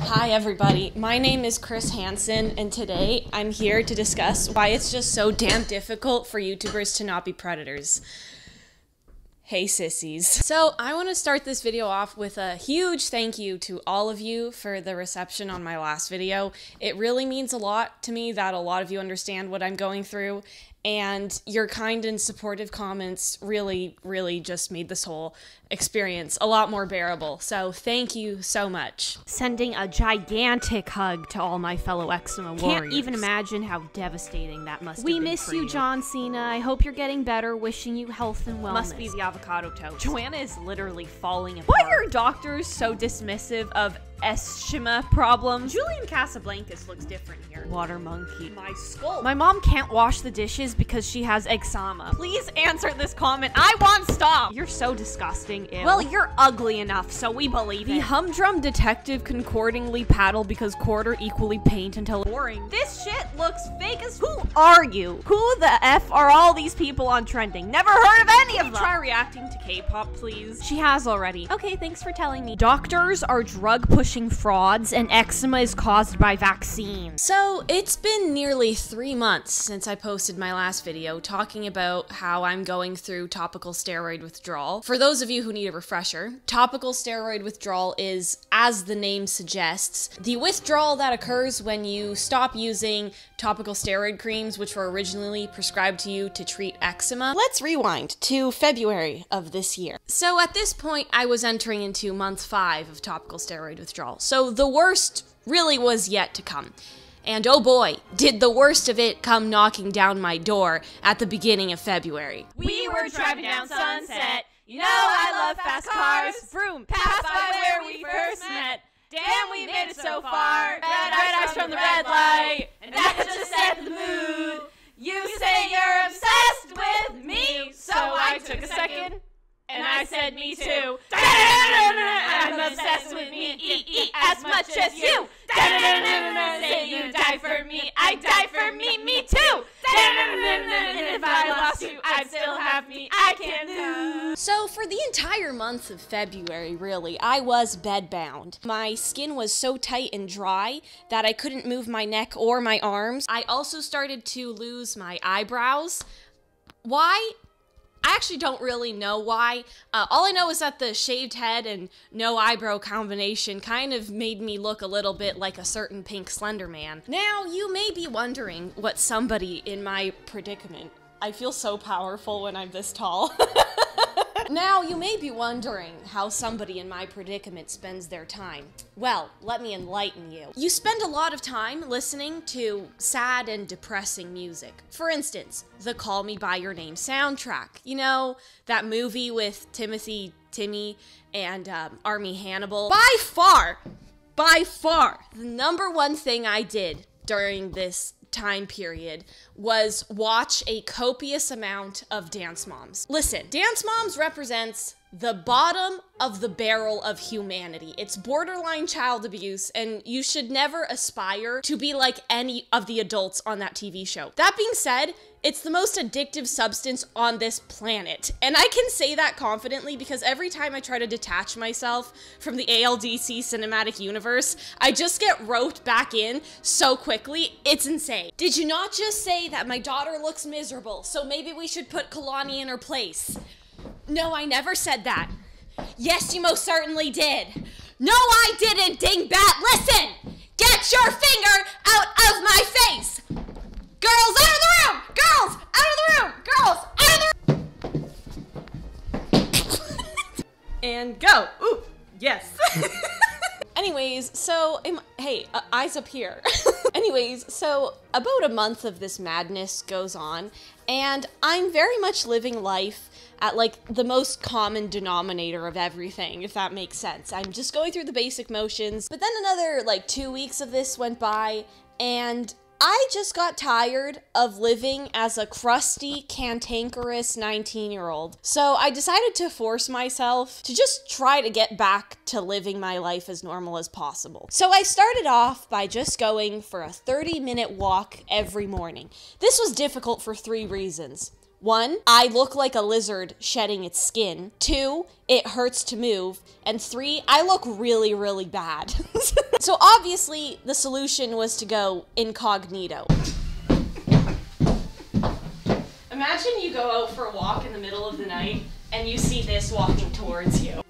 Hi everybody, my name is Chris Hansen, and today I'm here to discuss why it's just so damn difficult for YouTubers to not be predators. Hey sissies. So I want to start this video off with a huge thank you to all of you for the reception on my last video. It really means a lot to me that a lot of you understand what I'm going through, and your kind and supportive comments really just made this whole experience a lot more bearable. So thank you so much. Sending a gigantic hug to all my fellow eczema warriors. Can't even imagine how devastating that must have We been miss for you, John Cena. I hope you're getting better. Wishing you health and wellness. Must be the avocado toast. Joanna is literally falling apart. Why are doctors so dismissive of eczema problems? Julian Casablancas looks different here. Water monkey. My skull. My mom can't wash the dishes because she has eczema. Please answer this comment. I want stop. You're so disgusting. Ew. Well, you're ugly enough, so we believe The it. humdrum detective concordingly paddle because quarter equally paint until Boring. This shit looks fake as. Who are you? Who the F are all these people on trending? Never heard of any of them. Try reacting to K-pop, please. She has already. Okay, thanks for telling me. Doctors are drug-pushing frauds, and eczema is caused by vaccines. So it's been nearly 3 months since I posted my last video talking about how I'm going through topical steroid withdrawal. For those of you who need a refresher, topical steroid withdrawal is, as the name suggests, the withdrawal that occurs when you stop using topical steroid creams which were originally prescribed to you to treat eczema. Let's rewind to February of this year. So at this point, I was entering into month 5 of topical steroid withdrawal. So the worst really was yet to come. And oh boy, did the worst of it come knocking down my door at the beginning of February. We were driving down Sunset. You know I love fast cars. Vroom. Passed by where we first met. Damn, we made it so far. Red eyes from the red light. And that just set the mood. You say you're obsessed with me. So I took a second. And I said me too. I'm obsessed with me as much as you. Say you die for me. I die for me too. And if I lost you, I'd still have me. I can't lose. So for the entire month of February, really, I was bedbound. My skin was so tight and dry that I couldn't move my neck or my arms. I also started to lose my eyebrows. Why? I actually don't really know why. All I know is that the shaved head and no eyebrow combination kind of made me look a little bit like a certain pink Slender Man. Now, you may be wondering what somebody in my predicament— I feel so powerful when I'm this tall. Now, you may be wondering how somebody in my predicament spends their time. Well, let me enlighten you. You spend a lot of time listening to sad and depressing music. For instance, the Call Me By Your Name soundtrack. You know, that movie with Timmy, and Armie Hannibal. By far, the number one thing I did during this time period was watch a copious amount of Dance Moms. Listen, Dance Moms represents the bottom of the barrel of humanity. It's borderline child abuse, and you should never aspire to be like any of the adults on that TV show. That being said, it's the most addictive substance on this planet. And I can say that confidently because every time I try to detach myself from the ALDC cinematic universe, I just get roped back in so quickly. It's insane. Did you not just say that my daughter looks miserable, so maybe we should put Kalani in her place? No, I never said that. Yes, you most certainly did. No, I didn't, dingbat. Listen! Get your finger out of my face! Girls, out of the room! Girls, out of the room! Girls, out of the room! And go. Ooh, yes. Anyways, so, hey, eyes up here. Anyways, so about a month of this madness goes on, and I'm very much living life at like the most common denominator of everything, if that makes sense. I'm just going through the basic motions, but then another like 2 weeks of this went by, and I just got tired of living as a crusty, cantankerous 19-year-old. So I decided to force myself to just try to get back to living my life as normal as possible. So I started off by just going for a 30-minute walk every morning. This was difficult for 3 reasons. 1, I look like a lizard shedding its skin. 2, it hurts to move. And 3, I look really, really bad. So obviously, the solution was to go incognito. Imagine you go out for a walk in the middle of the night and you see this walking towards you.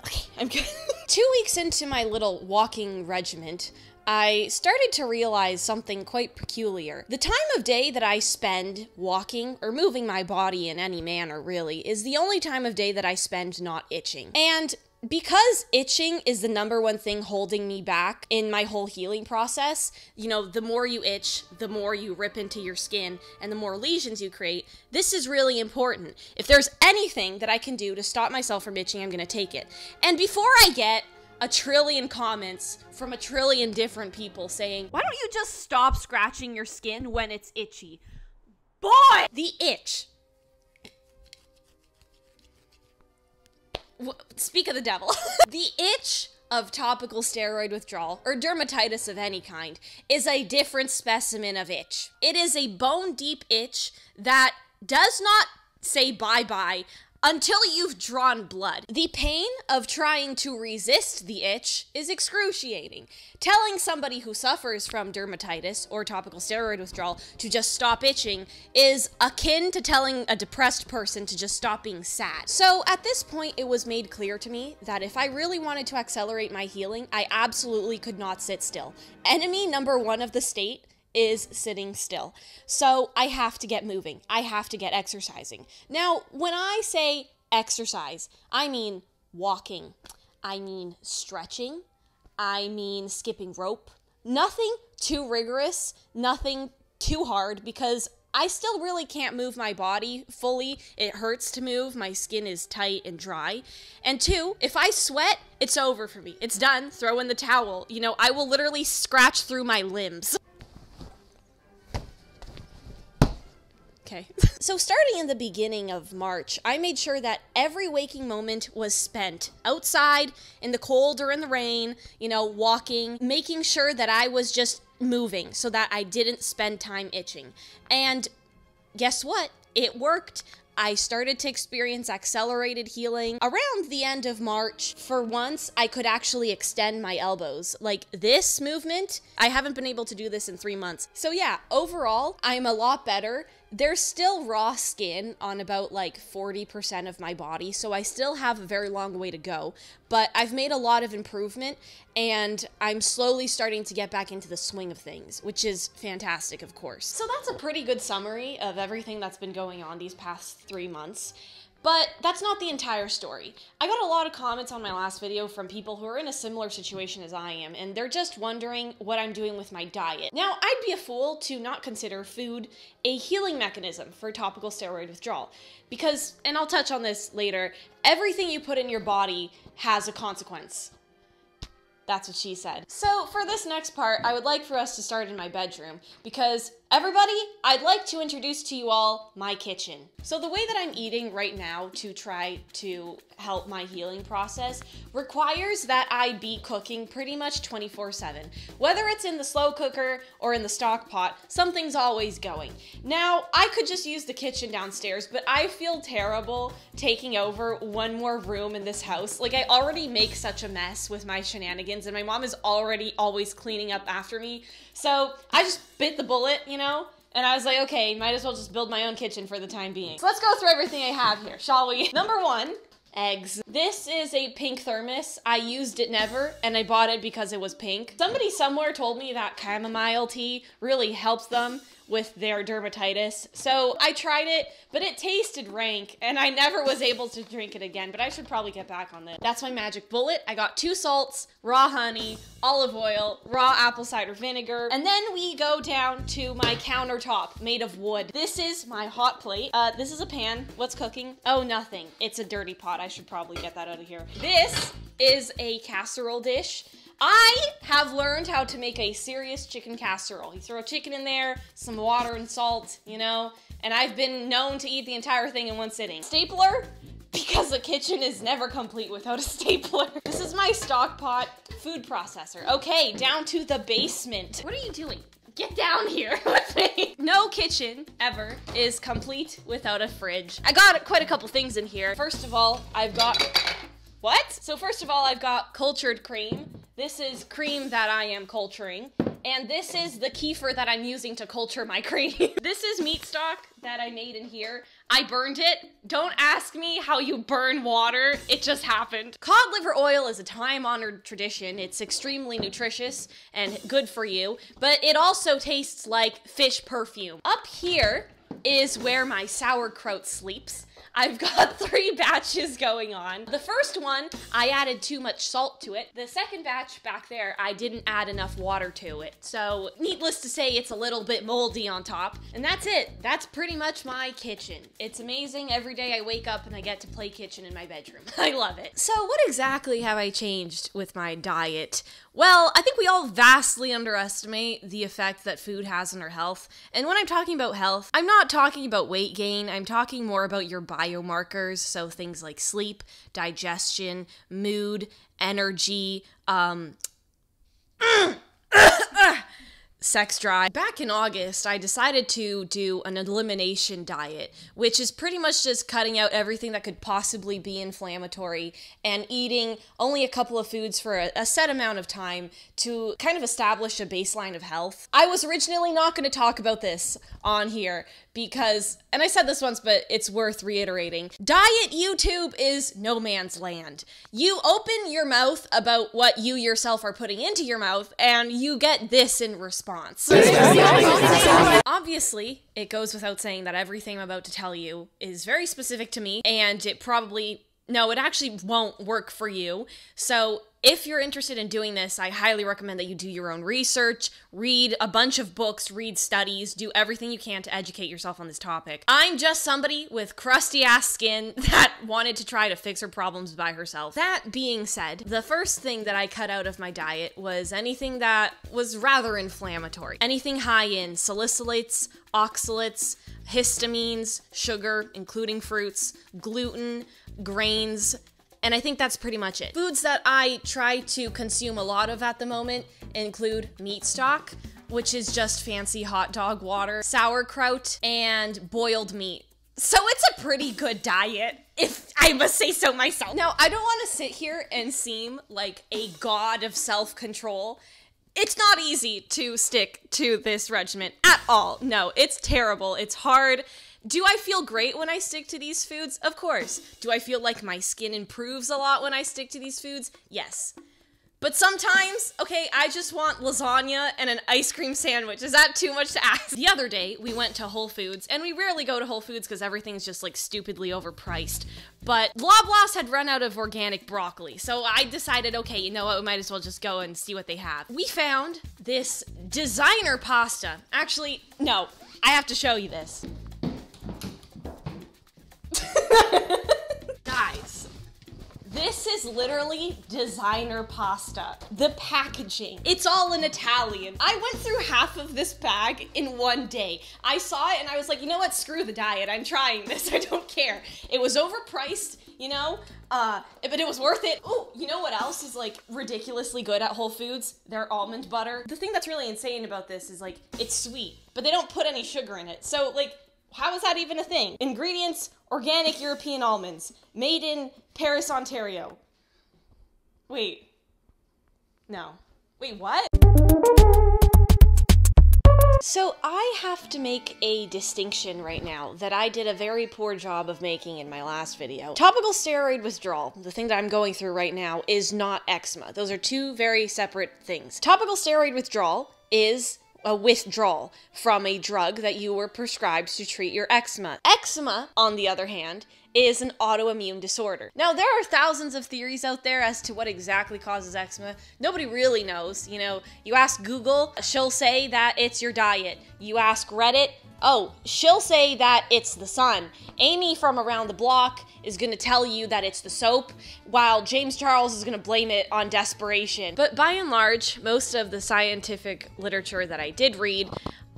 Okay, I'm good. 2 weeks into my little walking regiment, I started to realize something quite peculiar. The time of day that I spend walking, or moving my body in any manner really, is the only time of day that I spend not itching. And because itching is the #1 thing holding me back in my whole healing process, you know, the more you itch, the more you rip into your skin, and the more lesions you create, this is really important. If there's anything that I can do to stop myself from itching, I'm gonna take it. And before I get a trillion comments from a trillion different people saying, Why don't you just stop scratching your skin when it's itchy? Boy! The itch. Speak of the devil. The itch of topical steroid withdrawal, or dermatitis of any kind, is a different specimen of itch. It is a bone-deep itch that does not say bye-bye until you've drawn blood. The pain of trying to resist the itch is excruciating. Telling somebody who suffers from dermatitis or topical steroid withdrawal to just stop itching is akin to telling a depressed person to just stop being sad. So at this point, it was made clear to me that if I really wanted to accelerate my healing, I absolutely could not sit still. Enemy #1 of the state is sitting still. So I have to get moving. I have to get exercising. Now, when I say exercise, I mean walking. I mean stretching. I mean skipping rope. Nothing too rigorous, nothing too hard, because I still really can't move my body fully. It hurts to move. My skin is tight and dry. And 2, if I sweat, it's over for me. It's done. Throw in the towel. You know, I will literally scratch through my limbs. Okay. So starting in the beginning of March, I made sure that every waking moment was spent outside, in the cold or in the rain, you know, walking, making sure that I was just moving so that I didn't spend time itching. And guess what? It worked. I started to experience accelerated healing. Around the end of March, for once, I could actually extend my elbows. Like this movement, I haven't been able to do this in 3 months. So yeah, overall, I'm a lot better. There's still raw skin on about like 40% of my body, so I still have a very long way to go. But I've made a lot of improvement, and I'm slowly starting to get back into the swing of things, which is fantastic, of course. So that's a pretty good summary of everything that's been going on these past 3 months. But that's not the entire story. I got a lot of comments on my last video from people who are in a similar situation as I am, and they're just wondering what I'm doing with my diet. Now, I'd be a fool to not consider food a healing mechanism for topical steroid withdrawal. Because, and I'll touch on this later, everything you put in your body has a consequence. That's what she said. So for this next part, I would like for us to start in my bedroom, because everybody, I'd like to introduce to you all my kitchen. So the way that I'm eating right now to try to help my healing process requires that I be cooking pretty much 24/7. Whether it's in the slow cooker or in the stock pot, something's always going. Now, I could just use the kitchen downstairs, but I feel terrible taking over one more room in this house. Like, I already make such a mess with my shenanigans, and my mom is already always cleaning up after me. So I just bit the bullet, you know? And I was like, okay, might as well just build my own kitchen for the time being. So let's go through everything I have here, shall we? #1, eggs. This is a pink thermos. I used it never, and I bought it because it was pink. Somebody somewhere told me that chamomile tea really helps them with their dermatitis. So I tried it, but it tasted rank, and I never was able to drink it again, but I should probably get back on this. That's my magic bullet. I got 2 salts, raw honey, olive oil, raw apple cider vinegar, and then we go down to my countertop made of wood. This is my hot plate. This is a pan. What's cooking? Oh, nothing. It's a dirty pot. I should probably get that out of here. This is a casserole dish. I have learned how to make a serious chicken casserole. You throw chicken in there, some water and salt, you know, and I've been known to eat the entire thing in one sitting. Stapler, because a kitchen is never complete without a stapler. This is my stock pot food processor. Okay, down to the basement. What are you doing? get down here with me. No kitchen ever is complete without a fridge. I got quite a couple things in here. First of all, I've got... What? So first of all, I've got cultured cream. This is cream that I am culturing. And this is the kefir that I'm using to culture my cream. This is meat stock that I made in here. I burned it. Don't ask me how you burn water. It just happened. Cod liver oil is a time-honored tradition. It's extremely nutritious and good for you, but it also tastes like fish perfume. Up here is where my sauerkraut sleeps. I've got 3 batches going on. The first one, I added too much salt to it. The second batch back there, I didn't add enough water to it. So, needless to say, it's a little bit moldy on top. And that's it. That's pretty much my kitchen. It's amazing. Every day I wake up and I get to play kitchen in my bedroom. I love it. So, what exactly have I changed with my diet? Well, I think we all vastly underestimate the effect that food has on our health. And when I'm talking about health, I'm not talking about weight gain. I'm talking more about your biomarkers, so things like sleep, digestion, mood, energy, sex drive. Back in August, I decided to do an elimination diet, which is pretty much just cutting out everything that could possibly be inflammatory and eating only a couple of foods for a set amount of time to kind of establish a baseline of health. I was originally not going to talk about this on here because, and I said this once, but it's worth reiterating, diet YouTube is no man's land. You open your mouth about what you yourself are putting into your mouth, and you get this in response. Obviously, it goes without saying that everything I'm about to tell you is very specific to me, and it actually won't work for you. So if you're interested in doing this, I highly recommend that you do your own research, read a bunch of books, read studies, do everything you can to educate yourself on this topic. I'm just somebody with crusty ass skin that wanted to try to fix her problems by herself. That being said, the first thing that I cut out of my diet was anything that was rather inflammatory. Anything high in salicylates, oxalates, histamines, sugar, including fruits, gluten, grains, and I think that's pretty much it. Foods that I try to consume a lot of at the moment include meat stock, which is just fancy hot dog water, sauerkraut, and boiled meat. So it's a pretty good diet, if I must say so myself. Now, I don't want to sit here and seem like a god of self-control. It's not easy to stick to this regimen at all. No, it's terrible. It's hard. Do I feel great when I stick to these foods? Of course. Do I feel like my skin improves a lot when I stick to these foods? Yes. But sometimes, okay, I just want lasagna and an ice cream sandwich. Is that too much to ask? The other day, we went to Whole Foods, and we rarely go to Whole Foods because everything's just like stupidly overpriced. But Loblaws had run out of organic broccoli, so I decided, okay, you know what, we might as well just go and see what they have. We found this designer pasta. Actually, no, I have to show you this. Guys, this is literally designer pasta. The packaging, it's all in Italian. I went through half of this bag in one day. I saw it and I was like, you know what, screw the diet, I'm trying this, I don't care. It was overpriced, you know, but it was worth it. Oh, you know what else is like ridiculously good at Whole Foods? Their almond butter. The thing that's really insane about this is like, it's sweet, but they don't put any sugar in it. So like, how is that even a thing? Ingredients, organic European almonds, made in Paris, Ontario. Wait. No. Wait, what? So I have to make a distinction right now that I did a very poor job of making in my last video. Topical steroid withdrawal, the thing that I'm going through right now, is not eczema. Those are two very separate things. Topical steroid withdrawal is a withdrawal from a drug that you were prescribed to treat your eczema. Eczema, on the other hand, is an autoimmune disorder. Now, there are thousands of theories out there as to what exactly causes eczema. Nobody really knows. You know, you ask Google, she'll say that it's your diet. You ask Reddit, oh, she'll say that it's the sun. Amy from around the block is gonna tell you that it's the soap, while James Charles is gonna blame it on desperation. But by and large, most of the scientific literature that I did read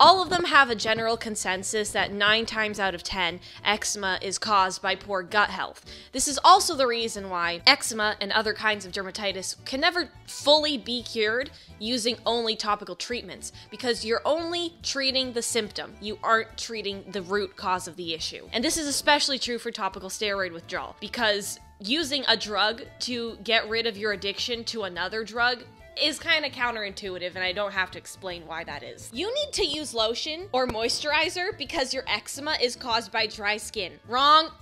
All of them have a general consensus that 9 times out of 10, eczema is caused by poor gut health. This is also the reason why eczema and other kinds of dermatitis can never fully be cured using only topical treatments, because you're only treating the symptom. You aren't treating the root cause of the issue. And this is especially true for topical steroid withdrawal, because using a drug to get rid of your addiction to another drug is kind of counterintuitive, and I don't have to explain why that is. You need to use lotion or moisturizer because your eczema is caused by dry skin. Wrong.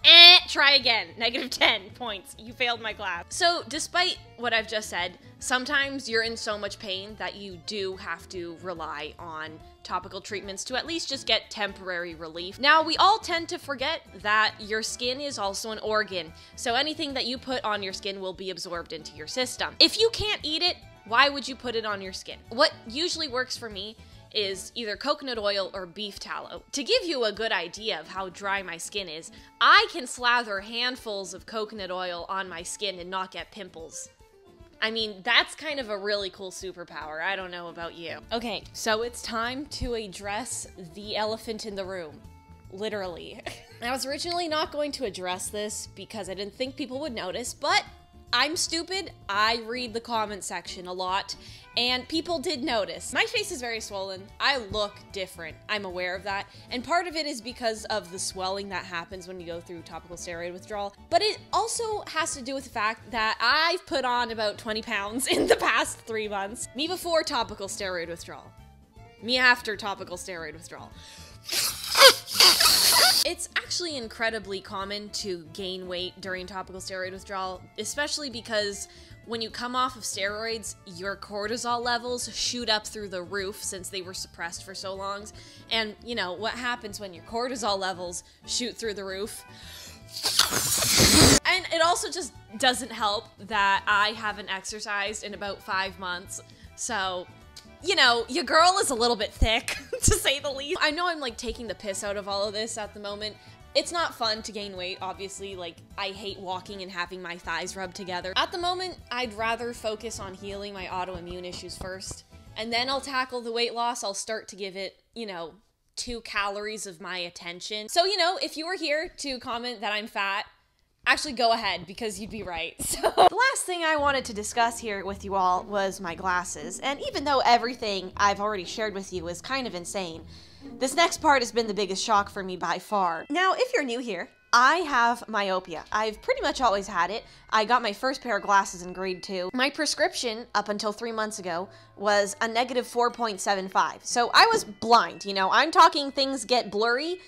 Try again. -10 points. You failed my class. So, despite what I've just said, sometimes you're in so much pain that you do have to rely on topical treatments to at least just get temporary relief. Now, we all tend to forget that your skin is also an organ, so anything that you put on your skin will be absorbed into your system. If you can't eat it, why would you put it on your skin? What usually works for me is either coconut oil or beef tallow. To give you a good idea of how dry my skin is, I can slather handfuls of coconut oil on my skin and not get pimples. I mean, that's kind of a really cool superpower. I don't know about you. Okay, so it's time to address the elephant in the room. Literally. I was originally not going to address this because I didn't think people would notice, but I'm stupid. I read the comment section a lot, and people did notice. My face is very swollen. I look different. I'm aware of that, and part of it is because of the swelling that happens when you go through topical steroid withdrawal, but it also has to do with the fact that I've put on about 20 pounds in the past 3 months. Me before topical steroid withdrawal. Me after topical steroid withdrawal. It's actually incredibly common to gain weight during topical steroid withdrawal, especially because when you come off of steroids, your cortisol levels shoot up through the roof since they were suppressed for so long. And, you know, what happens when your cortisol levels shoot through the roof? And it also just doesn't help that I haven't exercised in about 5 months, so you know, your girl is a little bit thick, to say the least. I know I'm, like, taking the piss out of all of this at the moment. It's not fun to gain weight, obviously. Like, I hate walking and having my thighs rubbed together. At the moment, I'd rather focus on healing my autoimmune issues first, and then I'll tackle the weight loss. I'll start to give it, you know, 2 calories of my attention. So, you know, if you were here to comment that I'm fat, actually, go ahead, because you'd be right. So, the last thing I wanted to discuss here with you all was my glasses. And even though everything I've already shared with you is kind of insane, this next part has been the biggest shock for me by far. Now, if you're new here, I have myopia. I've pretty much always had it. I got my first pair of glasses in grade 2. My prescription, up until 3 months ago, was a -4.75. So I was blind, you know. I'm talking things get blurry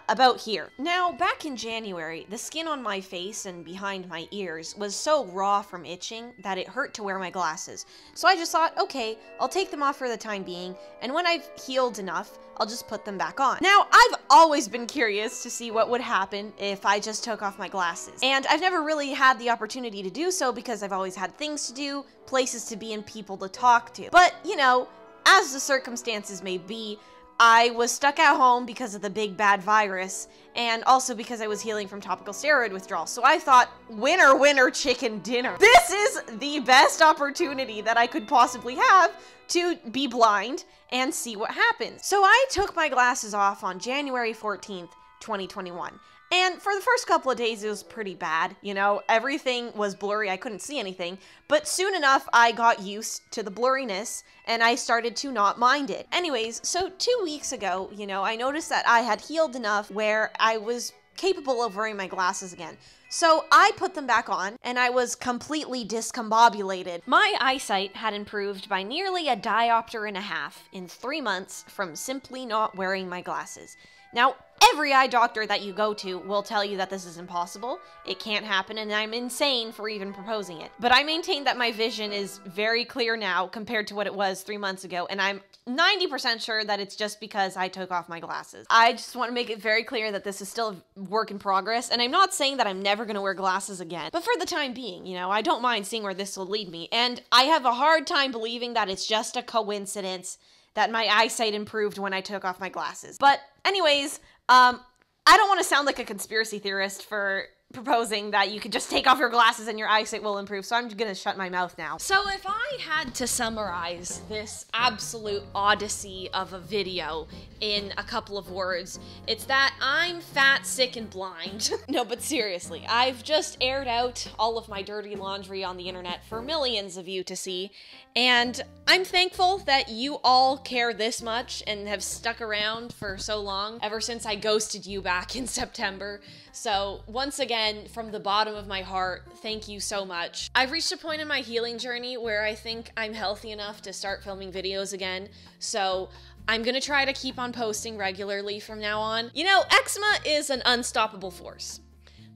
about here. Now, back in January, the skin on my face and behind my ears was so raw from itching that it hurt to wear my glasses. So I just thought, okay, I'll take them off for the time being, and when I've healed enough, I'll just put them back on. Now, I've always been curious to see what would happen if I just took off my glasses. And I've never really had the opportunity to do so because I've always had things to do, places to be, and people to talk to. But, you know, as the circumstances may be, I was stuck at home because of the big bad virus, and also because I was healing from topical steroid withdrawal. So I thought, winner, winner, chicken dinner. This is the best opportunity that I could possibly have to be blind and see what happens. So I took my glasses off on January 14th, 2021. And for the first couple of days, it was pretty bad. You know, everything was blurry. I couldn't see anything. But soon enough, I got used to the blurriness, and I started to not mind it. Anyways, so 2 weeks ago, you know, I noticed that I had healed enough where I was capable of wearing my glasses again. So I put them back on, and I was completely discombobulated. My eyesight had improved by nearly a diopter and a half in 3 months from simply not wearing my glasses. Now, every eye doctor that you go to will tell you that this is impossible, it can't happen, and I'm insane for even proposing it. But I maintain that my vision is very clear now compared to what it was 3 months ago, and I'm 90% sure that it's just because I took off my glasses. I just want to make it very clear that this is still a work in progress, and I'm not saying that I'm never going to wear glasses again. But for the time being, you know, I don't mind seeing where this will lead me, and I have a hard time believing that it's just a coincidence that my eyesight improved when I took off my glasses. But anyways, I don't want to sound like a conspiracy theorist for proposing that you could just take off your glasses and your eyesight will improve, so I'm gonna shut my mouth now. So if I had to summarize this absolute odyssey of a video in a couple of words, it's that I'm fat, sick, and blind. No, but seriously, I've just aired out all of my dirty laundry on the internet for millions of you to see, and I'm thankful that you all care this much and have stuck around for so long, ever since I ghosted you back in September. So once again, from the bottom of my heart, thank you so much. I've reached a point in my healing journey where I think I'm healthy enough to start filming videos again, so I'm gonna try to keep on posting regularly from now on. You know, eczema is an unstoppable force,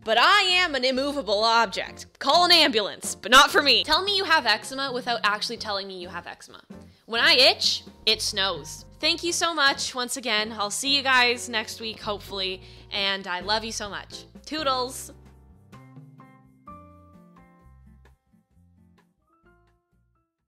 but I am an immovable object. Call an ambulance, but not for me. Tell me you have eczema without actually telling me you have eczema. When I itch, it snows. Thank you so much once again. I'll see you guys next week, hopefully, and I love you so much. Toodles!